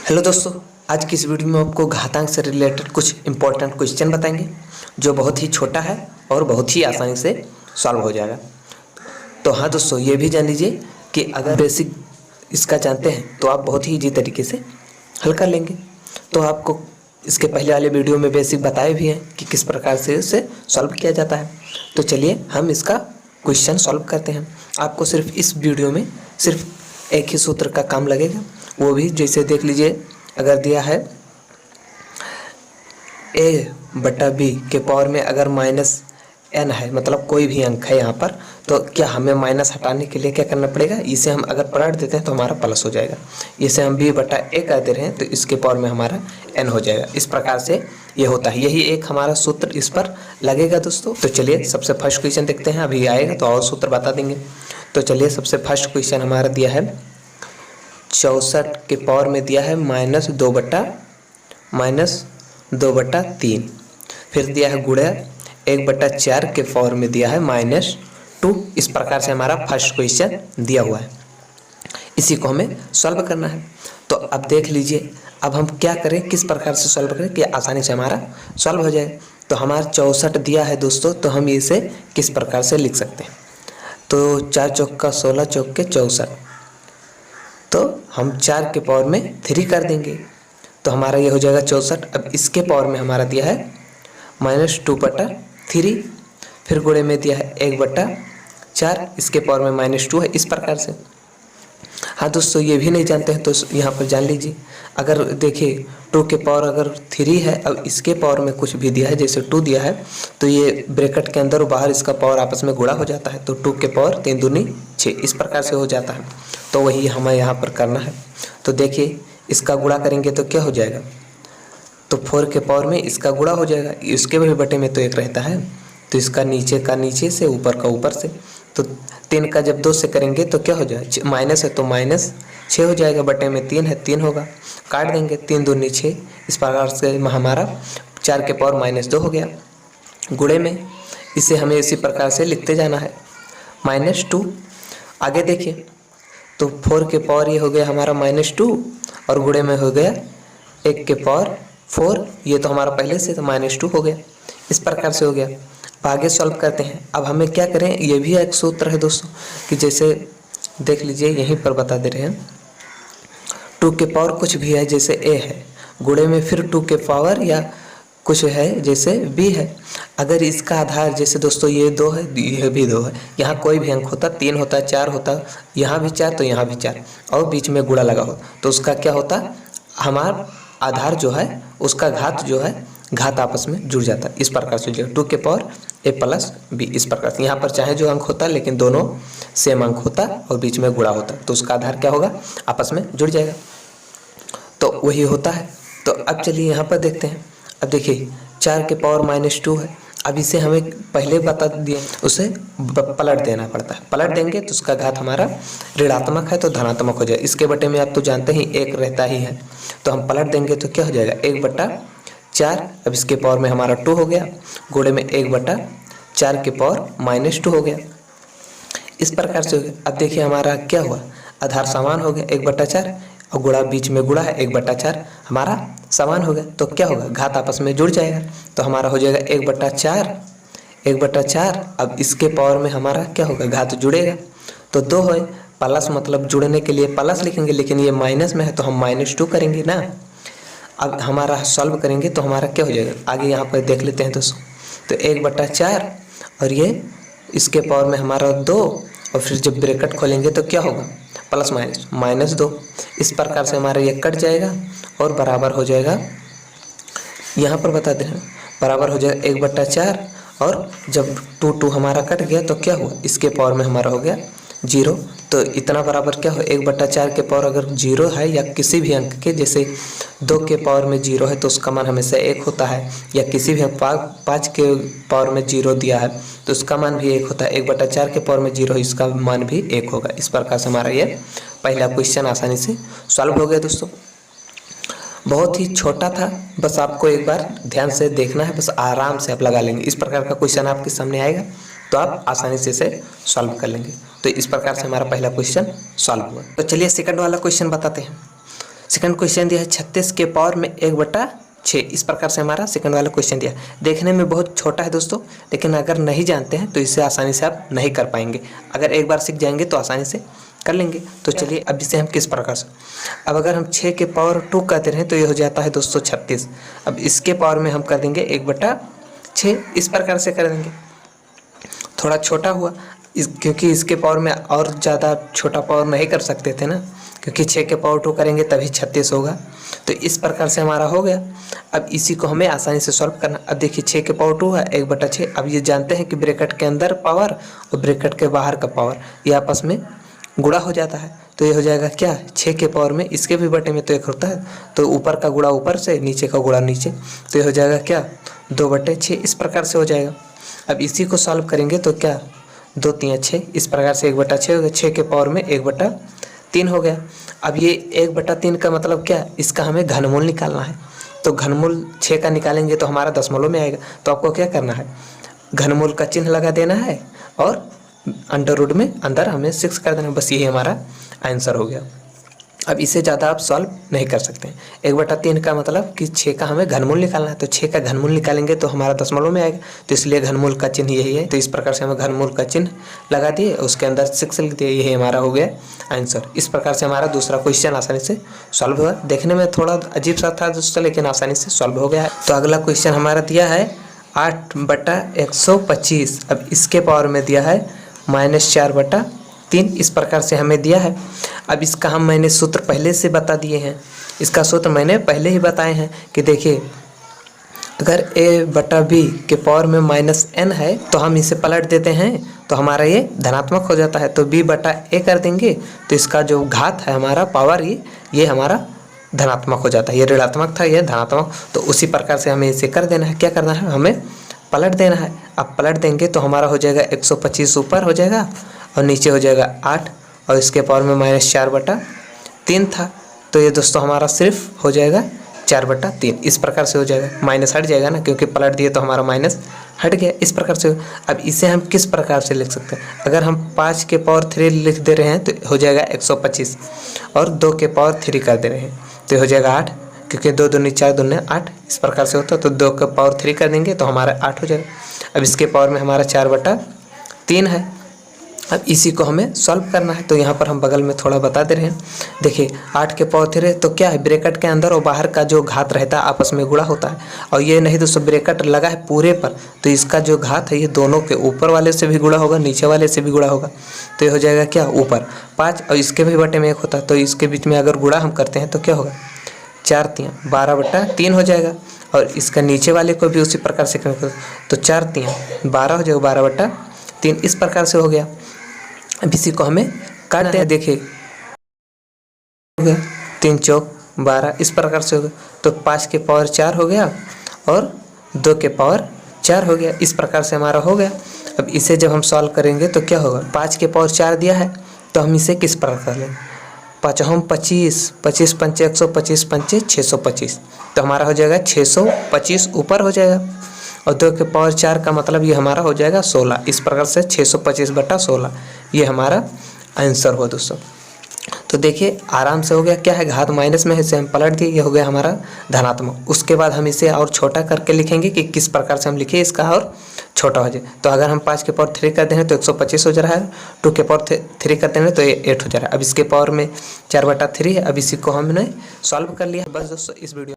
Hello दोस्तों, आज की इस वीडियो में आपको घातांक से रिलेटेड कुछ इंपॉर्टेंट क्वेश्चन बताएंगे जो बहुत ही छोटा है और बहुत ही आसानी से सॉल्व हो जाएगा। तो हाँ दोस्तों, ये भी जान लीजिए कि अगर बेसिक इसका जानते हैं तो आप बहुत ही ईजी तरीके से हल कर लेंगे। तो आपको इसके पहले वाले वीडियो में बेसिक बताए भी हैं कि किस प्रकार से इसे सॉल्व किया जाता है। तो चलिए हम इसका क्वेश्चन सॉल्व करते हैं। आपको सिर्फ इस वीडियो में सिर्फ एक ही सूत्र का काम लगेगा, वो भी जैसे देख लीजिए, अगर दिया है a/b के पावर में अगर -n है, मतलब कोई भी अंक है यहाँ पर, तो क्या हमें माइनस हटाने के लिए क्या करना पड़ेगा, इसे हम अगर पलट देते हैं तो हमारा प्लस हो जाएगा। इसे हम b/a कर दे रहे हैं तो इसके पावर में हमारा n हो जाएगा। इस प्रकार से ये होता है, यही एक हमारा सूत्र इस पर लगेगा दोस्तों। तो चलिए सबसे फर्स्ट क्वेश्चन देखते हैं, अभी आएगा तो और सूत्र बता देंगे। तो चलिए सबसे फर्स्ट क्वेश्चन हमारा दिया है 64 के पावर में दिया है -2/3। फिर दिया है गुणा 1/4 के पावर में दिया है -2। इस प्रकार से हमारा फर्स्ट क्वेश्चन दिया हुआ है, इसी को हमें सॉल्व करना है। तो अब देख लीजिए, अब हम क्या करें, किस प्रकार से सॉल्व करें कि आसानी से हमारा सॉल्व हो जाए। तो हमारा 64 दिया है दोस्तों, तो हम इसे किस प्रकार से लिख सकते हैं। तो 4 चौका 16 चौके 64, तो हम 4 के पावर में 3 कर देंगे तो हमारा ये हो जाएगा 64। अब इसके पावर में हमारा दिया है -2/3, फिर गुणे में दिया है 1/4, इसके पावर में -2 है। इस प्रकार से हाँ दोस्तों, ये भी नहीं जानते हैं तो यहाँ पर जान लीजिए। अगर देखिए 2 के पावर अगर 3 है, अब इसके पावर में कुछ भी दिया है, जैसे 2 दिया है, तो ये ब्रैकेट के अंदर और बाहर इसका पावर आपस में गुणा हो जाता है। तो 2 के पावर 3 दूनी 6, इस प्रकार से हो जाता है। तो वही हमें यहाँ पर करना है। तो देखिए इसका गुणा करेंगे तो क्या हो जाएगा, तो 4 के पावर में इसका गुणा हो जाएगा, इसके भी बटे में तो 1 रहता है, तो इसका नीचे का नीचे से, ऊपर का ऊपर से। तो 3 का जब 2 से करेंगे तो क्या हो जाएगा, माइनस है तो -6 हो जाएगा, बटे में 3 है 3 होगा, काट देंगे 3 दूनी 6। इस प्रकार से हमारा 4 के पावर -2 हो गया। गुणे में इसे हमें इसी प्रकार से लिखते जाना है -2। आगे देखिए तो 4 के पावर ये हो गया हमारा -2 और गुणे में हो गया 1 के पावर 4, ये तो हमारा पहले से तो -2 हो गया। इस प्रकार से हो गया। अब आगे सॉल्व करते हैं। अब हमें क्या करें, ये भी एक सूत्र है दोस्तों, कि जैसे देख लीजिए यहीं पर बता दे रहे हैं, 2 के पावर कुछ भी है, जैसे a है, गुणे में फिर 2 के पावर या कुछ है जैसे b है। अगर इसका आधार जैसे दोस्तों ये 2 है, यह भी 2 है, यहाँ कोई भी अंक होता, 3 होता, 4 होता, यहाँ भी 4 तो यहाँ भी 4, और बीच में गुणा लगा हो तो उसका क्या होता, हमारा आधार जो है उसका घात जो है, घात आपस में जुड़ जाता है। इस प्रकार से जो 2 के पावर a + b, इस प्रकार से। यहाँ पर चाहे जो अंक होता लेकिन दोनों सेम अंक होता और बीच में गुणा होता, तो उसका आधार क्या होगा, आपस में जुड़ जाएगा। तो वही होता है। तो अब चलिए यहाँ पर देखते हैं। अब देखिए 4 के पावर -2 है, अब इसे हमें पहले बता दिए, उसे पलट देना पड़ता है। पलट देंगे तो उसका घात हमारा ऋणात्मक है तो धनात्मक हो जाएगा। इसके बटे में आप तो जानते ही 1 रहता ही है, तो हम पलट देंगे तो क्या हो जाएगा 1/4। अब इसके पावर में हमारा 2 हो गया, गुणे में 1/4 के पावर -2 हो गया। इस प्रकार से हो गया। अब देखिए हमारा क्या हुआ, आधार समान हो गया 1/4 और गुणा बीच में गुणा है 1/4, हमारा समान हो गया। तो क्या होगा, घात आपस में जुड़ जाएगा, तो हमारा हो जाएगा 1/4। अब इसके पावर में हमारा क्या होगा, घात जुड़ेगा, तो 2 है, प्लस मतलब जुड़ने के लिए प्लस लिखेंगे, लेकिन ये माइनस में है तो हम -2 करेंगे ना। अब हमारा सॉल्व करेंगे तो हमारा क्या हो जाएगा, आगे यहाँ पर देख लेते हैं दोस्तों। तो 1/4 और ये इसके पावर में हमारा 2, और फिर जब ब्रैकेट खोलेंगे तो क्या होगा, प्लस -2। इस प्रकार से हमारा ये कट जाएगा और बराबर हो जाएगा, यहाँ पर बता दें, बराबर हो जाएगा 1/4, और जब 2 हमारा कट गया तो क्या हुआ, इसके पावर में हमारा हो गया 0। तो इतना बराबर क्या हो, 1/4 के पावर अगर 0 है या किसी भी अंक के, जैसे 2 के पावर में 0 है तो उसका मान हमेशा 1 होता है, या किसी भी 5 के पावर में 0 दिया है तो उसका मान भी 1 होता है। 1/4 के पावर में 0 है, इसका मान भी 1 होगा। इस प्रकार से हमारा ये पहला क्वेश्चन आसानी से सॉल्व हो गया दोस्तों। बहुत ही छोटा था, बस आपको एक बार ध्यान से देखना है, बस आराम से आप लगा लेंगे। इस प्रकार का क्वेश्चन आपके सामने आएगा तो आप आसानी से इसे सॉल्व कर लेंगे। तो इस प्रकार से हमारा पहला क्वेश्चन सॉल्व हुआ। तो चलिए सेकंड वाला क्वेश्चन बताते हैं। सेकंड क्वेश्चन दिया है 36 के पावर में 1/6। इस प्रकार से हमारा सेकंड वाला क्वेश्चन दिया। देखने में बहुत छोटा है दोस्तों, लेकिन अगर नहीं जानते हैं तो इसे आसानी से आप नहीं कर पाएंगे। अगर एक बार सीख जाएंगे तो आसानी से कर लेंगे। तो चलिए अब इसे हम किस प्रकार से, अब अगर हम 6 के पावर 2 करते रहें तो ये हो जाता है दोस्तों 36। अब इसके पावर में हम कर देंगे 1/6। इस प्रकार से कर देंगे। थोड़ा छोटा हुआ क्योंकि इसके पावर में और ज़्यादा छोटा पावर नहीं कर सकते थे ना, क्योंकि 6 के पावर 2 करेंगे तभी 36 होगा। तो इस प्रकार से हमारा हो गया। अब इसी को हमें आसानी से सॉल्व करना। अब देखिए 6 के पावर 2 है 1/6। अब ये जानते हैं कि ब्रैकेट के अंदर पावर और ब्रैकेट के बाहर का पावर ये आपस में गुणा हो जाता है। तो ये हो जाएगा क्या, 6 के पावर में इसके भी बटे में तो 1 होता है, तो ऊपर का गुणा ऊपर से, नीचे का गुणा नीचे। तो ये हो जाएगा क्या, 2/6। इस प्रकार से हो जाएगा। अब इसी को सॉल्व करेंगे तो क्या, 2 3 6। इस प्रकार से 1/6 हो गया। 6 के पावर में 1/3 हो गया। अब ये 1/3 का मतलब क्या, इसका हमें घनमूल निकालना है। तो घनमूल 6 का निकालेंगे तो हमारा दशमलव में आएगा। तो आपको क्या करना है, घनमूल का चिन्ह लगा देना है और अंडर रूट में अंदर हमें 6 कर देना। बस यही हमारा आंसर हो गया। अब इससे ज़्यादा आप सॉल्व नहीं कर सकते। 1/3 का मतलब कि 6 का हमें घनमूल निकालना है। तो 6 का घनमूल निकालेंगे तो हमारा दशमलव में आएगा। तो इसलिए घनमूल का चिन्ह यही है। तो इस प्रकार से हमें घनमूल का चिन्ह लगा दिए, उसके अंदर 6 लिख दिए। यही हमारा हो गया आंसर। इस प्रकार से हमारा दूसरा क्वेश्चन आसानी से सॉल्व हुआ। देखने में थोड़ा अजीब सा था दोस्तों, लेकिन आसानी से सॉल्व हो गया है। तो अगला क्वेश्चन हमारा दिया है 8/125। अब इसके पावर में दिया है -4/3। इस प्रकार से हमें दिया है। अब इसका मैंने सूत्र पहले से बता दिए हैं। इसका सूत्र मैंने पहले ही बताए हैं कि देखिए, अगर a/b के पावर में -n है तो हम इसे पलट देते हैं तो हमारा ये धनात्मक हो जाता है। तो b/a कर देंगे तो इसका जो घात है हमारा पावर ये हमारा धनात्मक हो जाता है। ये ऋणात्मक था, ये धनात्मक। तो उसी प्रकार से हमें इसे कर देना है। क्या करना है, हमें पलट देना है। अब पलट देंगे तो हमारा हो जाएगा 125 ऊपर हो जाएगा और नीचे हो जाएगा 8 और इसके पावर में -4/3 था। तो ये दोस्तों हमारा सिर्फ हो जाएगा 4/3। इस प्रकार से हो जाएगा। माइनस हट जाएगा ना, क्योंकि पलट दिए तो हमारा माइनस हट गया। इस प्रकार से। अब इसे हम किस प्रकार से लिख सकते हैं, अगर हम 5 के पावर 3 लिख दे रहे हैं तो हो जाएगा 125 और 2 के पावर 3 कर दे रहे हैं तो हो जाएगा 8, क्योंकि 2 दूनी 4 दूनी 8। इस प्रकार से होता है। तो 2 का पावर 3 कर देंगे तो हमारा 8 हो जाएगा। अब इसके पावर में हमारा 4/3 है। अब इसी को हमें सॉल्व करना है। तो यहाँ पर हम बगल में थोड़ा बता दे रहे हैं। देखिए 8 के पावर 3 तो क्या है, ब्रैकेट के अंदर और बाहर का जो घात रहता है आपस में गुणा होता है। और ये नहीं दोस्तों, ब्रैकेट लगा है पूरे पर, तो इसका जो घात है ये दोनों के ऊपर वाले से भी गुणा होगा, नीचे वाले से भी गुणा होगा। तो ये हो जाएगा क्या, ऊपर 5 और इसके भी बटे में 1 होता है। तो इसके बीच में अगर गुणा हम करते हैं तो क्या होगा, 4 3 12/3 हो जाएगा। और इसका नीचे वाले को भी उसी प्रकार से करेंगे तो 4 3 12 हो जाएगा, 12/3। इस प्रकार से हो गया। अब इसी को हमें काटते हैं। देखिए हो गया 3 चौक 12। इस प्रकार से हो गया। तो 5 के पावर 4 हो गया और 2 के पावर 4 हो गया। इस प्रकार से हमारा हो गया। अब इसे जब हम सॉल्व करेंगे तो क्या होगा, 5 के पावर 4 दिया है तो हम इसे किस प्रकार कर लें, 5 हम 25 25 5 125 5 625। तो हमारा हो जाएगा 625 ऊपर हो जाएगा। और 2 के पावर 4 का मतलब ये हमारा हो जाएगा 16। इस प्रकार से 625/16 ये हमारा आंसर हुआ दोस्तों। तो देखिए आराम से हो गया। क्या है, घात माइनस में है, इसे हम पलट दिए, ये हो गया हमारा धनात्मक। उसके बाद हम इसे और छोटा करके लिखेंगे कि किस प्रकार से हम लिखे इसका और छोटा हो जाए। तो अगर हम 5 के पावर 3 कर दें तो 125 हो जा रहा है, 2 के पावर 3 करते हैं तो ये 8 हो जा रहा है। अब इसके पावर में 4/3 है। अब इसी को हमने सॉल्व कर लिया। बस दोस्तों इस वीडियो